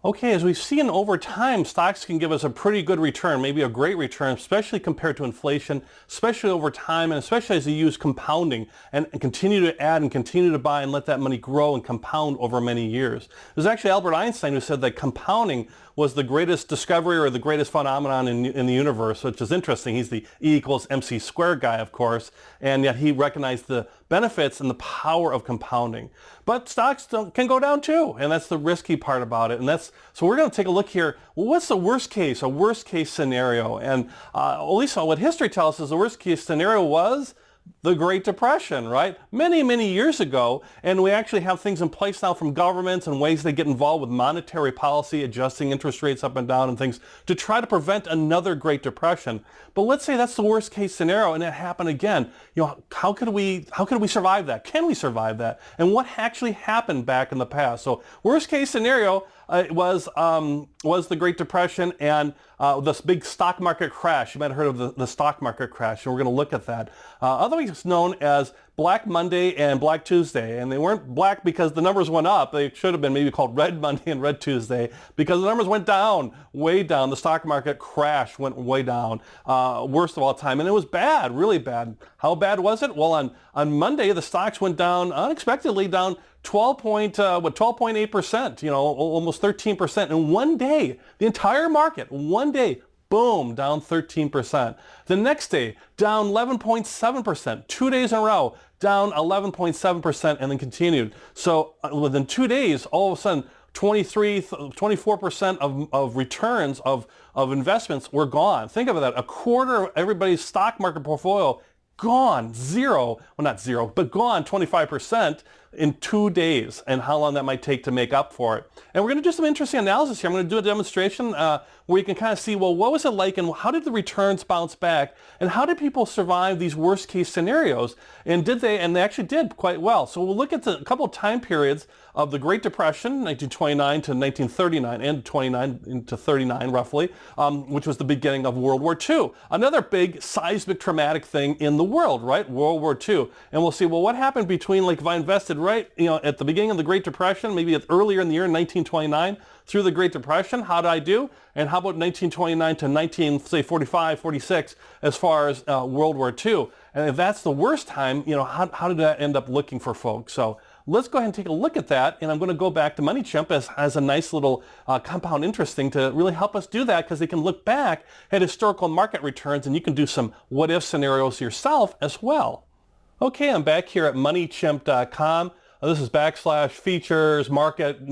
Okay, as we've seen over time, stocks can give us a pretty good return, maybe a great return, especially compared to inflation, especially over time, and especially as you use compounding and continue to add and continue to buy and let that money grow and compound over many years. There's actually Albert Einstein who said that compounding was the greatest discovery or the greatest phenomenon in the universe, which is interesting. He's the E equals MC squared guy, of course, and yet he recognized the benefits and the power of compounding. But stocks can go down too, and that's the risky part about it. And so we're going to take a look here. Well, what's the worst case, a worst case scenario? And at least what history tells us the worst case scenario was the Great Depression, right? Many, many years ago, and we actually have things in place now from governments and ways they get involved with monetary policy, adjusting interest rates up and down and things to try to prevent another Great Depression. But let's say that's the worst case scenario and it happened again. How could we survive that? Can we survive that? And what actually happened back in the past? So worst case scenario was the Great Depression and this big stock market crash. You might have heard of the stock market crash, and we're going to look at that. Otherwise known as Black Monday and Black Tuesday. And they weren't black because the numbers went up. They should have been maybe called Red Monday and Red Tuesday because the numbers went down, way down. The stock market crash went way down, worst of all time. And it was bad, really bad. How bad was it? Well, on Monday, the stocks went down, unexpectedly down 12.8%, almost 13% in one day. The entire market, one day, boom, down 13%. The next day, down 11.7%. 2 days in a row, down 11.7%, and then continued. So within 2 days, all of a sudden, 24% of returns of investments were gone. Think of that. A quarter of everybody's stock market portfolio gone, zero, well not zero, but gone 25% in 2 days, and how long that might take to make up for it. And we're going to do some interesting analysis here. I'm going to do a demonstration where you can kind of see, well, what was it like and how did the returns bounce back and how did people survive these worst case scenarios, and they actually did quite well. So we'll look at a couple of time periods of the Great Depression, 1929 to 1939, and 29 to 39 roughly, which was the beginning of World War II. Another big seismic traumatic thing in the world, right? World War II. And we'll see, well, what happened between, like, if I invested right, at the beginning of the Great Depression, maybe earlier in the year 1929 through the Great Depression, how did I do? And how about 1929 to 1945, 46 as far as World War II? And if that's the worst time, how did that end up looking for folks? So let's go ahead and take a look at that, and I'm going to go back to MoneyChimp as a nice little compound interest thing to really help us do that, because they can look back at historical market returns and you can do some what-if scenarios yourself as well. Okay, I'm back here at MoneyChimp.com. This is /features market,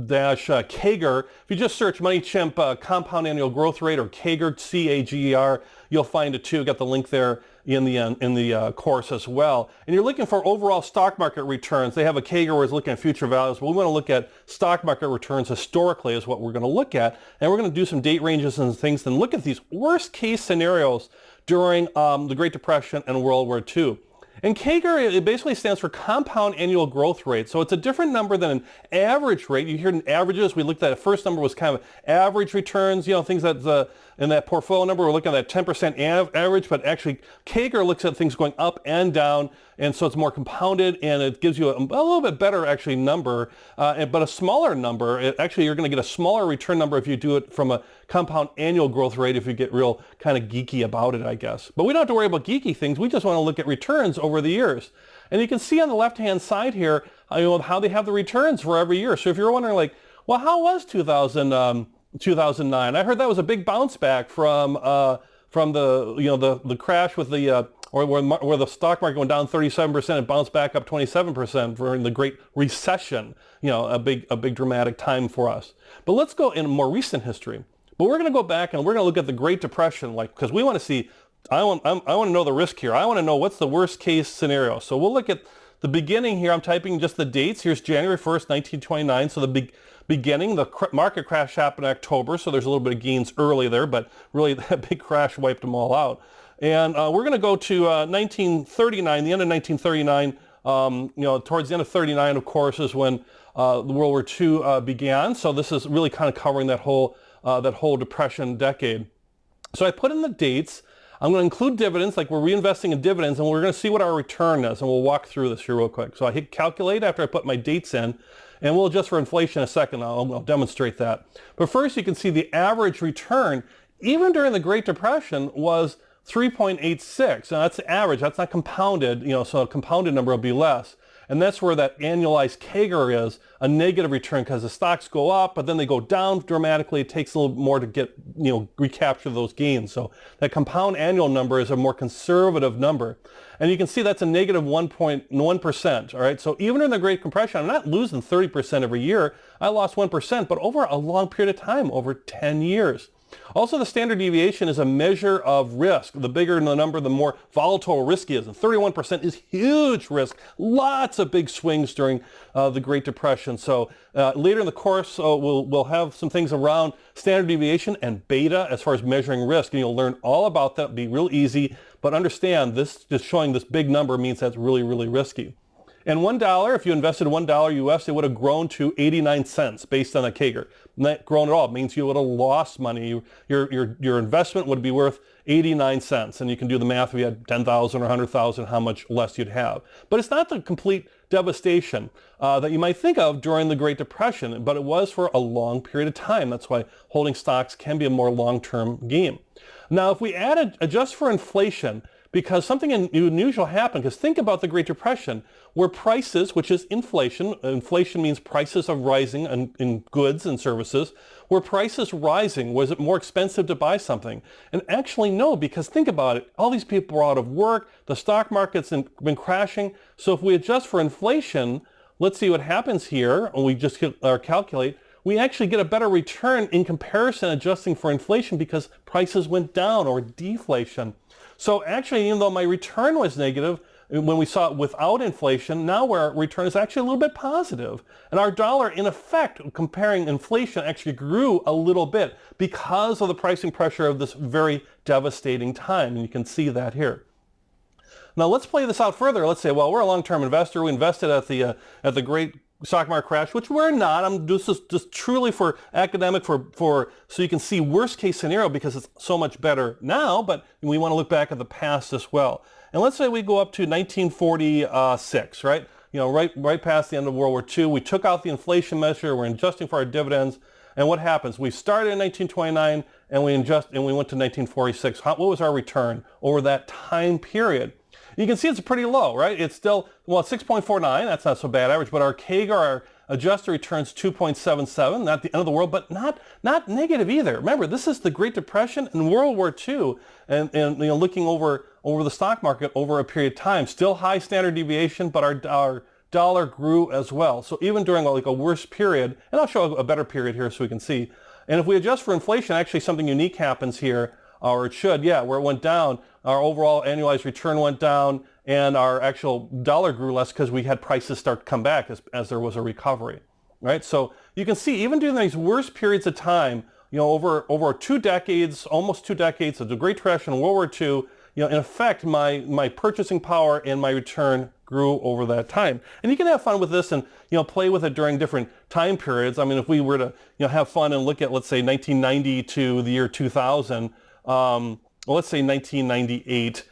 dash CAGR. If you just search MoneyChimp compound annual growth rate, or CAGR, C-A-G-E-R, you'll find it too. Got the link there in the course as well. And you're looking for overall stock market returns. They have a CAGR where it's looking at future values, but we want to look at stock market returns historically is what we're going to look at. And we're going to do some date ranges and things and look at these worst case scenarios during the Great Depression and World War II. And CAGR, it basically stands for compound annual growth rate. So it's a different number than an average rate. You hear in averages, we looked at the first number was kind of average returns, things that in that portfolio number, we're looking at that 10% average, but actually CAGR looks at things going up and down, and so it's more compounded, and it gives you a little bit better actually number, but a smaller number. Actually, you're going to get a smaller return number if you do it from a compound annual growth rate, if you get real kind of geeky about it, I guess. But we don't have to worry about geeky things. We just want to look at returns over the years. And you can see on the left-hand side here, how they have the returns for every year. So if you're wondering, like, well, how was 2009? I heard that was a big bounce back from the the crash with the where the stock market went down 37% and bounced back up 27% during the Great Recession. A big dramatic time for us. But let's go in more recent history. But we're going to go back and we're going to look at the Great Depression, because we want to see. I want to know the risk here. I want to know what's the worst case scenario. So we'll look at the beginning here. I'm typing just the dates. Here's January 1st, 1929. So the beginning, the market crash happened in October. So there's a little bit of gains early there, but really that big crash wiped them all out. And we're going to go to 1939, the end of 1939. Towards the end of 39, of course, is when the World War II began. So this is really kind of covering that whole Depression decade. So I put in the dates. I'm going to include dividends, like we're reinvesting in dividends, and we're going to see what our return is, and we'll walk through this here real quick. So I hit calculate after I put my dates in, And we'll adjust for inflation in a second. I'll demonstrate that. But first, you can see the average return, even during the Great Depression, was 3.86. Now that's the average. That's not compounded, so a compounded number will be less. And that's where that annualized CAGR is, a negative return, because the stocks go up, but then they go down dramatically. It takes a little more to get, recapture those gains. So that compound annual number is a more conservative number. And you can see that's a negative 1.1%, all right? So even in the Great Compression, I'm not losing 30% every year. I lost 1%, but over a long period of time, over 10 years. Also, the standard deviation is a measure of risk. The bigger the number, the more volatile or risky it is. And 31% is huge risk. Lots of big swings during the Great Depression. So later in the course, we'll have some things around standard deviation and beta as far as measuring risk. And you'll learn all about that. It'll be real easy. But understand, this just showing this big number means that's really, really risky. And $1, if you invested $1 US, it would have grown to 89 cents based on the CAGR. Not grown at all. It means you would have lost money. Your investment would be worth 89 cents. And you can do the math if you had 10,000 or 100,000, how much less you'd have. But it's not the complete devastation that you might think of during the Great Depression, but it was for a long period of time. That's why holding stocks can be a more long-term game. Now, if we adjust for inflation, because something unusual happened, because think about the Great Depression, where prices, which is inflation means prices are rising in goods and services, were prices rising? Was it more expensive to buy something? And actually no, because think about it, all these people are out of work, the stock market's been crashing, so if we adjust for inflation, let's see what happens here, and we just calculate, we actually get a better return in comparison adjusting for inflation because prices went down, or deflation. So actually, even though my return was negative, when we saw it without inflation, now our return is actually a little bit positive. And our dollar, in effect, comparing inflation, actually grew a little bit because of the pricing pressure of this very devastating time. And you can see that here. Now let's play this out further. Let's say, well, we're a long-term investor. We invested at the great stock market crash, which we're not. This is just truly for academic, so you can see worst case scenario because it's so much better now, but we want to look back at the past as well. And let's say we go up to 1946, right? Right past the end of World War II. We took out the inflation measure. We're adjusting for our dividends. And what happens? We started in 1929 and we went to 1946. What was our return over that time period? You can see it's pretty low, right? It's still, well, 6.49, that's not so bad average, but our CAGR, our adjusted returns 2.77, not the end of the world, but not negative either. Remember, this is the Great Depression and World War II, and looking over the stock market over a period of time. Still high standard deviation, but our dollar grew as well. So even during like a worse period, and I'll show a better period here so we can see, and if we adjust for inflation, actually something unique happens here, or it should, where it went down, our overall annualized return went down, and our actual dollar grew less because we had prices start to come back as there was a recovery, right? So you can see even during these worst periods of time, over 2 decades, almost 2 decades of the Great Depression and World War II, in effect, my purchasing power and my return grew over that time. And you can have fun with this and play with it during different time periods. I mean, if we were to have fun and look at, let's say, 1990 to the year 2000. Let's say 1998,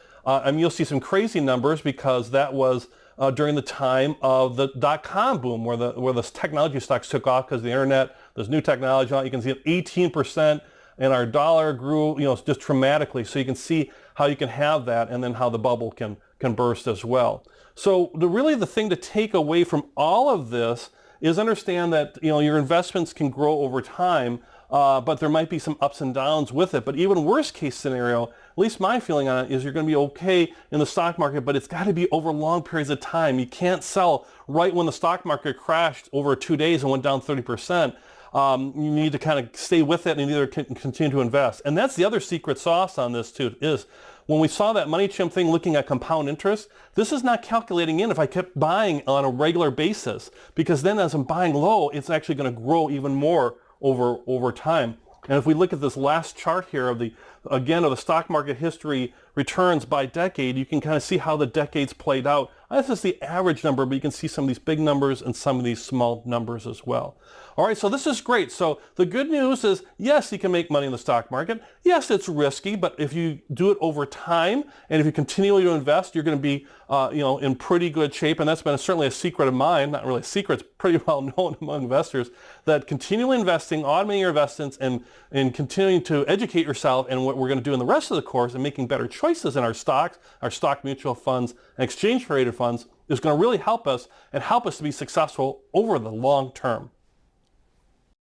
you'll see some crazy numbers because that was during the time of the dot-com boom where the technology stocks took off because of the internet, there's new technology. You can see 18%, and our dollar grew just dramatically. So you can see how you can have that, and then how the bubble can burst as well. So really the thing to take away from all of this is understand that your investments can grow over time. But there might be some ups and downs with it. But even worst case scenario, at least my feeling on it is you're going to be okay in the stock market, but it's got to be over long periods of time. You can't sell right when the stock market crashed over 2 days and went down 30%. You need to kind of stay with it and either continue to invest. And that's the other secret sauce on this too, is when we saw that Money Chimp thing looking at compound interest, this is not calculating in if I kept buying on a regular basis, because then as I'm buying low, it's actually going to grow even more over time. And if we look at this last chart here of the stock market history returns by decade, you can kind of see how the decades played out This is the average number, but you can see some of these big numbers and some of these small numbers as well. All right, so this is great. So the good news is, yes, you can make money in the stock market. Yes, it's risky, but if you do it over time and if you continually to invest, you're going to be in pretty good shape. And that's been certainly a secret of mine, not really a secret, it's pretty well known among investors, that continually investing, automating your investments, and continuing to educate yourself, and what we're going to do in the rest of the course, and making better choices in our stocks, our stock mutual funds, and exchange traded funds, is going to really help us to be successful over the long term.